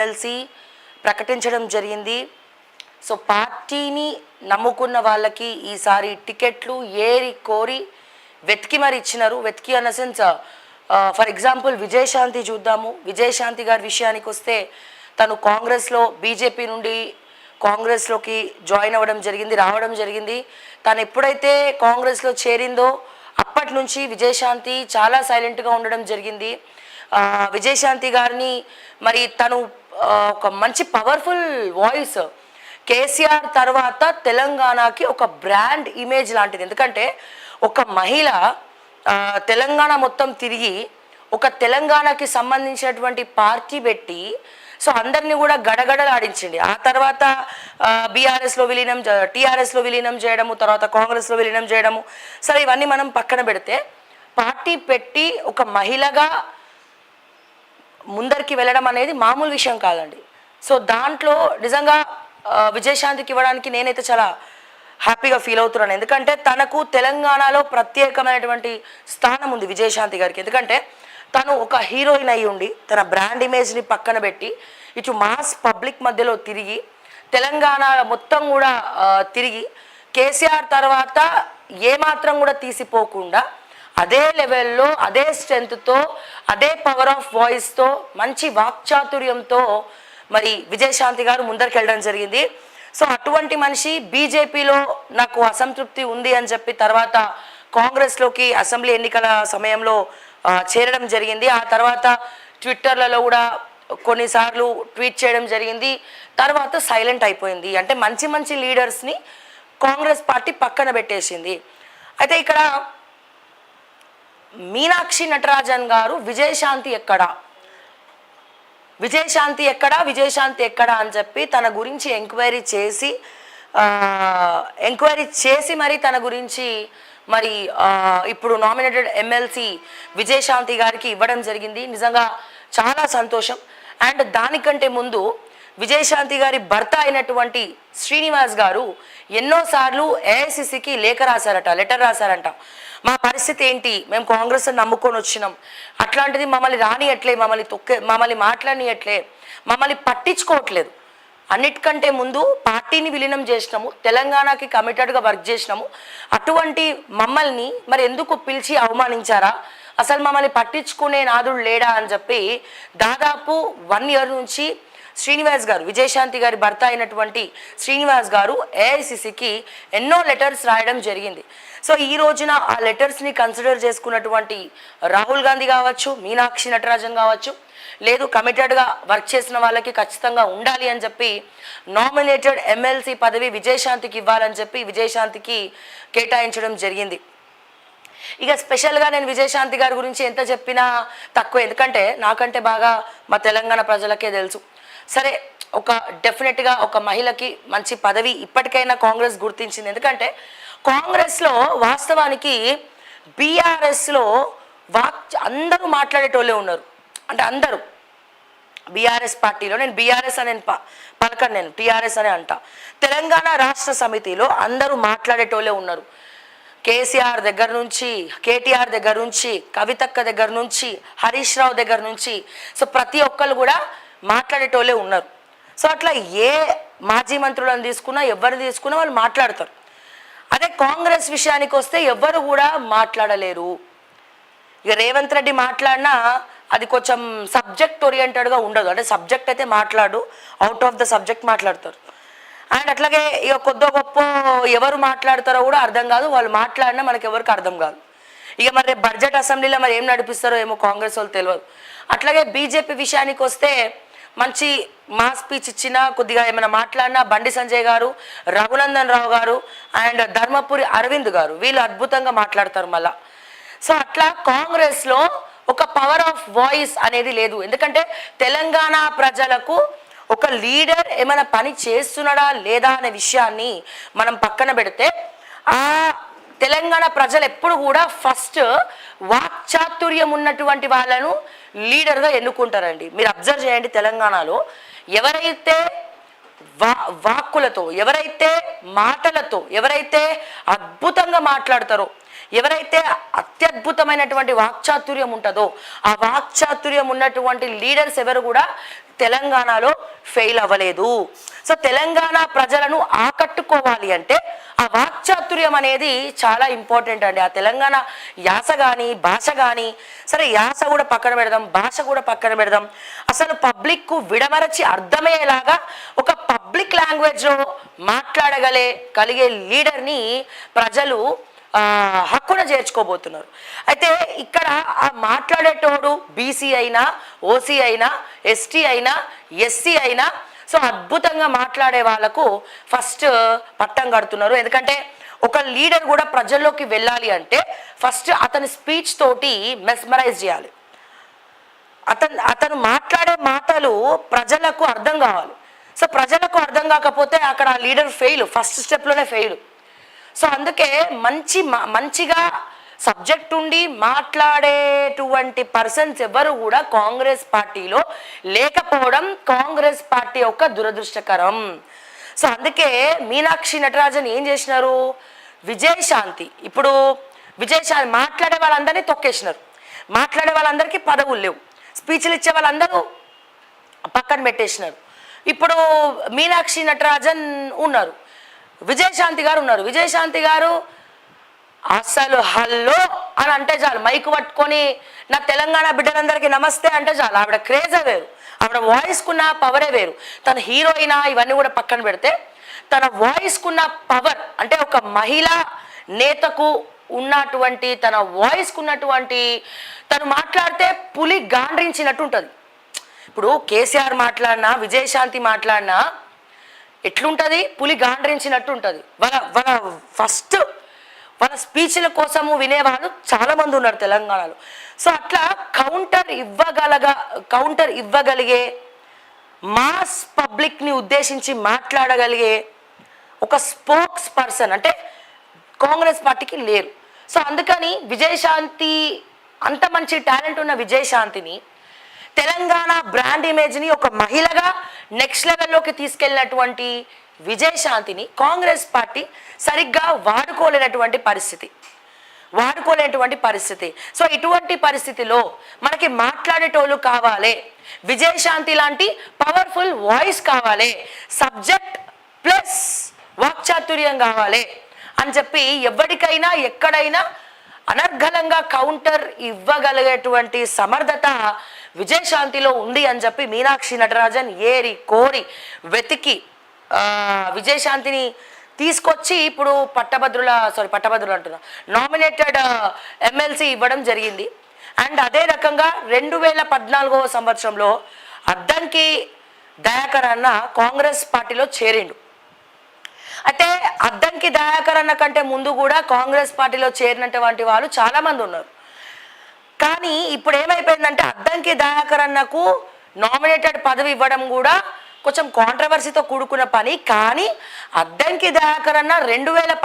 MLC ప్రకటించడం జరిగింది. So పార్టీని నమ్ముకున్న వాళ్ళకి ఈసారి టికెట్లు ఏరి కోరి వెతికి మరి ఇచ్చినారు. వెతికి అన్న సెన్స్ ఫర్ ఎగ్జాంపుల్ విజయశాంతి చూద్దాము. విజయశాంతి గారి విషయానికి వస్తే తను కాంగ్రెస్లో బీజేపీ నుండి కాంగ్రెస్లోకి జాయిన్ అవ్వడం జరిగింది, రావడం జరిగింది. తను ఎప్పుడైతే కాంగ్రెస్లో చేరిందో అప్పటి నుంచి విజయశాంతి చాలా సైలెంట్గా ఉండడం జరిగింది. విజయశాంతి గారిని మరి తను ఒక మంచి పవర్ఫుల్ వాయిస్, కేసీఆర్ తర్వాత తెలంగాణకి ఒక బ్రాండ్ ఇమేజ్ లాంటిది. ఎందుకంటే ఒక మహిళ తెలంగాణ మొత్తం తిరిగి ఒక తెలంగాణకి సంబంధించినటువంటి పార్టీ పెట్టి సో అందరినీ కూడా గడగడలాడించింది. ఆ తర్వాత బీఆర్ఎస్లో విలీనం, టీఆర్ఎస్లో విలీనం చేయడము, తర్వాత కాంగ్రెస్లో విలీనం చేయడము. సరే ఇవన్నీ మనం పక్కన పెడితే పార్టీ పెట్టి ఒక మహిళగా ముందరికి వెళ్ళడం అనేది మామూలు విషయం కాదండి. సో దాంట్లో నిజంగా విజయశాంతికి ఇవ్వడానికి నేనైతే చాలా హ్యాపీగా ఫీల్ అవుతున్నాను. ఎందుకంటే తనకు తెలంగాణలో ప్రత్యేకమైనటువంటి స్థానం ఉంది విజయశాంతి గారికి. ఎందుకంటే తను ఒక హీరోయిన్ అయి ఉండి తన బ్రాండ్ ఇమేజ్ని పక్కన పెట్టి ఇటు మాస్ పబ్లిక్ మధ్యలో తిరిగి తెలంగాణ మొత్తం కూడా తిరిగి కేసీఆర్ తర్వాత ఏమాత్రం కూడా తీసిపోకుండా అదే లెవెల్లో అదే స్ట్రెంగ్త్తో అదే పవర్ ఆఫ్ వాయిస్తో మంచి వాక్చాతుర్యంతో మరి విజయశాంతి గారు ముందరికి వెళ్ళడం జరిగింది. సో అటువంటి మనిషి బీజేపీలో నాకు అసంతృప్తి ఉంది అని చెప్పి తర్వాత కాంగ్రెస్లోకి అసెంబ్లీ ఎన్నికల సమయంలో చేరడం జరిగింది. ఆ తర్వాత ట్విట్టర్లలో కూడా కొన్నిసార్లు ట్వీట్ చేయడం జరిగింది. తర్వాత సైలెంట్ అయిపోయింది. అంటే మంచి మంచి లీడర్స్ని కాంగ్రెస్ పార్టీ పక్కన పెట్టేసింది. అయితే ఇక్కడ మీనాక్షి నటరాజన్ గారు విజయశాంతి ఎక్కడా, విజయశాంతి ఎక్కడా, విజయశాంతి ఎక్కడా అని చెప్పి తన గురించి ఎంక్వైరీ చేసి మరి తన గురించి మరి ఇప్పుడు నామినేటెడ్ ఎమ్మెల్సీ విజయశాంతి గారికి ఇవ్వడం జరిగింది. నిజంగా చాలా సంతోషం. అండ్ దానికంటే ముందు విజయశాంతి గారి భర్త అయినటువంటి శ్రీనివాస్ గారు ఎన్నోసార్లు ఏఐసిసికి లెటర్ రాశారంట. మా పరిస్థితి ఏంటి, మేము కాంగ్రెస్ నమ్ముకొని వచ్చినాం, అట్లాంటిది మమ్మల్ని రానియట్లే, మమ్మల్ని మాట్లాడియట్లే, మమ్మల్ని పట్టించుకోవట్లేదు. అన్నిటికంటే ముందు పార్టీని విలీనం చేసినాము, తెలంగాణకి కమిటెడ్గా వర్క్ చేసినాము, అటువంటి మమ్మల్ని మరి ఎందుకు పిలిచి అవమానించారా, అసలు మమ్మల్ని పట్టించుకునే నాదుడు లేడా అని చెప్పి దాదాపు 1 ఇయర్ నుంచి శ్రీనివాస్ గారు, విజయశాంతి గారి భర్త అయినటువంటి శ్రీనివాస్ గారు ఏఐసిసికి ఎన్నో లెటర్స్ రాయడం జరిగింది. సో ఈ రోజున ఆ లెటర్స్ని కన్సిడర్ చేసుకున్నటువంటి రాహుల్ గాంధీ కావచ్చు, మీనాక్షి నటరాజన్ కావచ్చు, లేదు కమిటెడ్గా వర్క్ చేసిన వాళ్ళకి ఖచ్చితంగా ఉండాలి అని చెప్పి నామినేటెడ్ ఎమ్మెల్సీ పదవి విజయశాంతికి ఇవ్వాలని చెప్పి విజయశాంతికి కేటాయించడం జరిగింది. ఇక స్పెషల్గా నేను విజయశాంతి గారి గురించి ఎంత చెప్పినా తక్కువ, ఎందుకంటే నాకంటే బాగా మా తెలంగాణ ప్రజలకే తెలుసు. సరే డెఫినెట్గా ఒక మహిళకి మంచి పదవి ఇప్పటికైనా కాంగ్రెస్ గుర్తించింది. ఎందుకంటే కాంగ్రెస్లో వాస్తవానికి బీఆర్ఎస్లో అందరూ మాట్లాడేటోళ్ళే ఉన్నారు. అంటే అందరూ బీఆర్ఎస్ పార్టీలో, నేను బీఆర్ఎస్ అని పలకను, నేను టీఆర్ఎస్ అని అంట. తెలంగాణ రాష్ట్ర సమితిలో అందరూ మాట్లాడేటోళ్ళే ఉన్నారు. కేసీఆర్ దగ్గర నుంచి, కేటీఆర్ దగ్గర నుంచి, కవితక్క దగ్గర నుంచి, హరీష్ రావు దగ్గర నుంచి, సో ప్రతి ఒక్కరు కూడా మాట్లాడేటోళ్ళే ఉన్నారు. సో అట్లా ఏ మాజీ మంత్రులను తీసుకున్నా, ఎవరిని తీసుకున్నా వాళ్ళు మాట్లాడతారు. అదే కాంగ్రెస్ విషయానికి వస్తే ఎవ్వరు కూడా మాట్లాడలేరు. ఇక రేవంత్ రెడ్డి మాట్లాడినా అది కొంచెం సబ్జెక్ట్ ఓరియంటెడ్గా ఉండదు. అంటే సబ్జెక్ట్ అయితే మాట్లాడు, అవుట్ ఆఫ్ ద సబ్జెక్ట్ మాట్లాడతారు. అండ్ అట్లాగే ఇక కొద్దో గొప్ప ఎవరు మాట్లాడతారో కూడా అర్థం కాదు, వాళ్ళు మాట్లాడినా మనకి ఎవరికి అర్థం కాదు. ఇక మరి బడ్జెట్ అసెంబ్లీలో మరి ఏం నడిపిస్తారో ఏమో కాంగ్రెస్ వాళ్ళు తెలియదు. అట్లాగే బీజేపీ విషయానికి వస్తే మంచి మా స్పీచ్ ఇచ్చినా, కొద్దిగా ఏమైనా మాట్లాడినా బండి సంజయ్ గారు, రఘునందన్ రావు గారు అండ్ ధర్మపురి అరవింద్ గారు వీళ్ళు అద్భుతంగా మాట్లాడతారు మళ్ళా. సో అట్లా కాంగ్రెస్లో ఒక పవర్ ఆఫ్ వాయిస్ అనేది లేదు. ఎందుకంటే తెలంగాణ ప్రజలకు ఒక లీడర్ ఏమైనా పని చేస్తున్నాడా లేదా అనే విషయాన్ని మనం పక్కన పెడితే ఆ తెలంగాణ ప్రజలు ఎప్పుడు కూడా ఫస్ట్ వాక్చాతుర్యం ఉన్నటువంటి వాళ్ళను లీడర్గా ఎన్నుకుంటారండి. మీరు అబ్జర్వ్ చేయండి, తెలంగాణలో ఎవరైతే వాక్కులతో, ఎవరైతే మాటలతో, ఎవరైతే అద్భుతంగా మాట్లాడతారో, ఎవరైతే అత్యద్భుతమైనటువంటి వాక్చాతుర్యం ఉంటుందో ఆ వాక్చాతుర్యం ఉన్నటువంటి లీడర్స్ ఎవరు కూడా తెలంగాణలో ఫెయిల్ అవ్వలేదు. సో తెలంగాణ ప్రజలను ఆకట్టుకోవాలి అంటే ఆ వాక్చాతుర్యం అనేది చాలా ఇంపార్టెంట్ అండి. ఆ తెలంగాణ యాస కానీ భాష కానీ, సరే యాస కూడా పక్కన పెడదాం, భాష కూడా పక్కన పెడదాం, అసలు పబ్లిక్కు విడమరచి అర్థమయ్యేలాగా ఒక పబ్లిక్ లాంగ్వేజ్లో కలిగే లీడర్ని ప్రజలు హక్కున చేర్చుకోబోతున్నారు. అయితే ఇక్కడ ఆ మాట్లాడేటోడు బీసీ అయినా, ఓసీ అయినా, ఎస్టీ అయినా, ఎస్సీ అయినా, సో అద్భుతంగా మాట్లాడే వాళ్ళకు ఫస్ట్ పట్టం కడుతున్నారు. ఎందుకంటే ఒక లీడర్ కూడా ప్రజల్లోకి వెళ్ళాలి అంటే ఫస్ట్ అతని స్పీచ్ తోటి మెస్మరైజ్ చేయాలి. అతను మాట్లాడే మాటలు ప్రజలకు అర్థం కావాలి. సో ప్రజలకు అర్థం కాకపోతే అక్కడ ఆ లీడర్ ఫెయిల్, ఫస్ట్ స్టెప్లోనే ఫెయిల్. సో అందుకే మంచిగా సబ్జెక్ట్ ఉండి మాట్లాడేటువంటి పర్సన్స్ ఎవరు కూడా కాంగ్రెస్ పార్టీలో లేకపోవడం కాంగ్రెస్ పార్టీ యొక్క దురదృష్టకరం. సో అందుకే మీనాక్షి నటరాజన్ ఏం చేసినారు, విజయశాంతి ఇప్పుడు విజయశాంతి మాట్లాడే వాళ్ళందరినీ తొక్కేసినారు. మాట్లాడే వాళ్ళందరికీ పదవులు లేవు, స్పీచ్లు ఇచ్చే వాళ్ళందరూ పక్కన పెట్టేసినారు. ఇప్పుడు మీనాక్షి నటరాజన్ ఉన్నారు, విజయశాంతి గారు ఉన్నారు. విజయశాంతి గారు అసలు హల్లో అని అంటే చాలు, మైకు పట్టుకొని నా తెలంగాణ బిడ్డలందరికీ నమస్తే అంటే చాలు. ఆవిడ క్రేజే వేరు, ఆవిడ వాయిస్కున్న పవరే వేరు. తన హీరోయిన్ ఇవన్నీ కూడా పక్కన పెడితే తన వాయిస్కున్న పవర్, అంటే ఒక మహిళా నేతకు ఉన్నటువంటి తన వాయిస్కున్నటువంటి, తను మాట్లాడితే పులి గాండ్రించినట్టు ఉంటుంది. ఇప్పుడు కేసీఆర్ మాట్లాడినా, విజయశాంతి మాట్లాడినా ఎట్లుంటుంది, పులి గాండ్రించినట్టు ఉంటుంది. వాళ్ళ స్పీచ్ల కోసము వినేవాళ్ళు చాలామంది ఉన్నారు తెలంగాణలో. సో అట్లా కౌంటర్ ఇవ్వగలిగే, మాస్ పబ్లిక్ని ఉద్దేశించి మాట్లాడగలిగే ఒక స్పోక్స్ పర్సన్ అంటే కాంగ్రెస్ పార్టీకి లేరు. సో అందుకని విజయశాంతి, అంత మంచి టాలెంట్ ఉన్న విజయశాంతిని, తెలంగాణ బ్రాండ్ ఇమేజ్ని ఒక మహిళగా నెక్స్ట్ లెవెల్లోకి తీసుకెళ్ళినటువంటి విజయశాంతిని కాంగ్రెస్ పార్టీ సరిగ్గా వాడుకోలేనటువంటి పరిస్థితి. సో ఇటువంటి పరిస్థితిలో మనకి మాట్లాడేటోళ్ళు కావాలి, విజయశాంతి లాంటి పవర్ఫుల్ వాయిస్ కావాలి, సబ్జెక్ట్ ప్లస్ వాక్చాతుర్యం కావాలి అని చెప్పి ఎవరికైనా ఎక్కడైనా అనర్గళంగా కౌంటర్ ఇవ్వగలిగేటువంటి సమర్థత విజయశాంతిలో ఉంది అని చెప్పి మీనాక్షి నటరాజన్ ఏరి కోరి వెతికి విజయశాంతిని తీసుకొచ్చి ఇప్పుడు పట్టభద్రులు అంటున్నా, నామినేటెడ్ ఎమ్మెల్సీ ఇవ్వడం జరిగింది. అండ్ అదే రకంగా 2014వ సంవత్సరంలో అద్దంకి దయాకర్ అన్న కాంగ్రెస్ పార్టీలో చేరిండు. అయితే అద్దంకి దయాకర్ అన్న కంటే ముందు కూడా కాంగ్రెస్ పార్టీలో చేరినటువంటి వాళ్ళు చాలామంది ఉన్నారు. కానీ ఇప్పుడు ఏమైపోయిందంటే అద్దంకి దయాకర్ అన్నకు నామినేటెడ్ పదవి ఇవ్వడం కూడా కొంచెం కాంట్రవర్సీతో కూడుకున్న పని. కానీ అద్దంకి దయాకర్ అన్న 2014